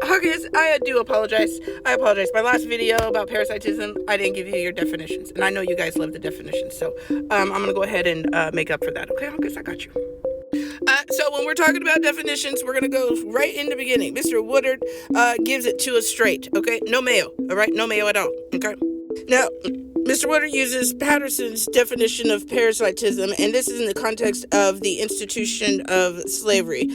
Huggins, I do apologize. I apologize. My last video about parasitism, I didn't give you your definitions. And I know you guys love the definitions. So I'm going to go ahead and make up for that. Okay, Huggins, I got you. So when we're talking about definitions, we're going to go right in the beginning. Mr. Woodard gives it to us straight. Okay, no mayo. All right, no mayo at all. Okay. Now, Mr. Woodard uses Patterson's definition of parasitism, and this is in the context of the institution of slavery.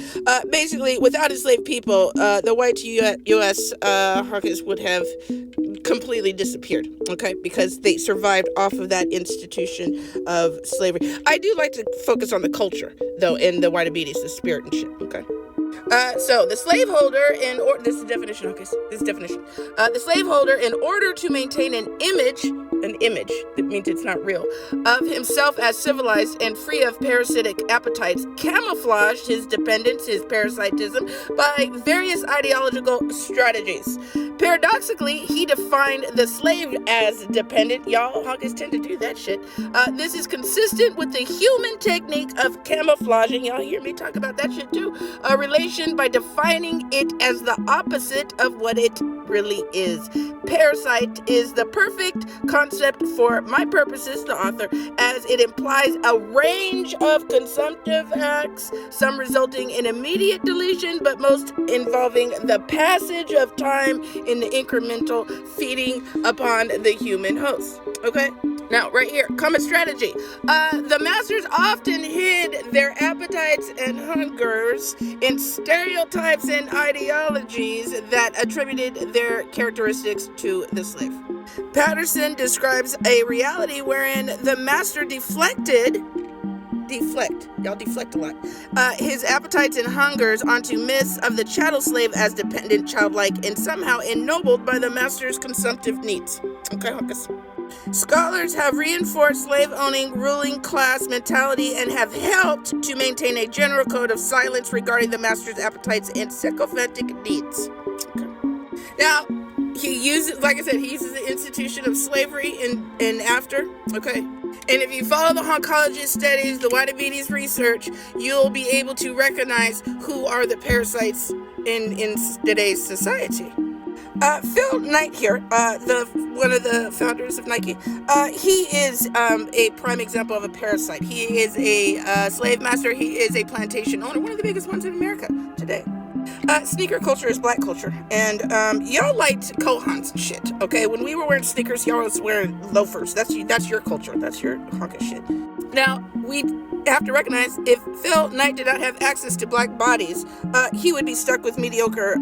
Basically, without enslaved people, the white U.S. Hawkins would have completely disappeared, okay, because they survived off of that institution of slavery. I do like to focus on the culture, though, in the Whitabetes, the spirit and shit, okay? So the slaveholder, this is definition, okay, this is definition. The slaveholder, in order to maintain an image, that means it's not real, of himself as civilized and free of parasitic appetites, camouflaged his dependence, his parasitism, by various ideological strategies. Paradoxically, he defined the slave as dependent. Y'all hawkers tend to do that shit. This is consistent with the human technique of camouflaging. Y'all hear me talk about that shit too. A relation by defining it as the opposite of what it really is. Parasite is the perfect concept for my purposes, the author, as it implies a range of consumptive acts, some resulting in immediate deletion, but most involving the passage of time in the incremental feeding upon the human host. Okay? Now, right here, common strategy. The masters often hid their appetites and hungers in stereotypes and ideologies that attributed their characteristics to the slave. Patterson describes a reality wherein the master y'all deflect a lot, his appetites and hungers onto myths of the chattel slave as dependent, childlike, and somehow ennobled by the master's consumptive needs. Okay, Hawkins. Scholars have reinforced slave-owning ruling class mentality and have helped to maintain a general code of silence regarding the master's appetites and sycophantic needs. Okay. Now, he uses the institution of slavery in after, okay? And if you follow the oncologist studies, the Whitabetes research, you'll be able to recognize who are the parasites in today's society. Phil Knight here, one of the founders of Nike, he is a prime example of a parasite. He is a slave master. He is a plantation owner, one of the biggest ones in America today. Sneaker culture is black culture, and y'all liked Kohans and shit, okay? When we were wearing sneakers, y'all was wearing loafers. That's your culture. That's your hawkish shit. Now, we have to recognize if Phil Knight did not have access to black bodies, he would be stuck with mediocre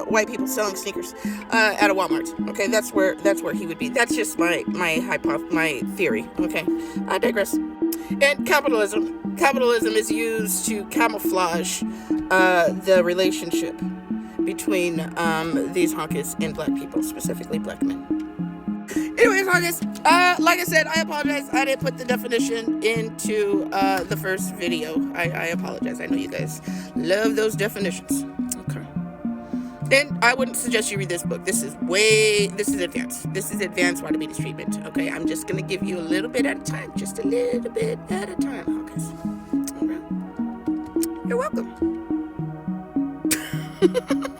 white people selling sneakers at a Walmart. Okay, that's where he would be. That's just my theory. Okay, I digress. And capitalism is used to camouflage the relationship between these honkies and black people, specifically black men. Anyways, honkies, like I said, I apologize. I didn't put the definition into the first video. I apologize. I know you guys love those definitions. Okay. And I wouldn't suggest you read this book. This is advanced. This is advanced Whitabetes treatment. Okay, I'm just gonna give you a little bit at a time. Just a little bit at a time, honkies. All right. You're welcome.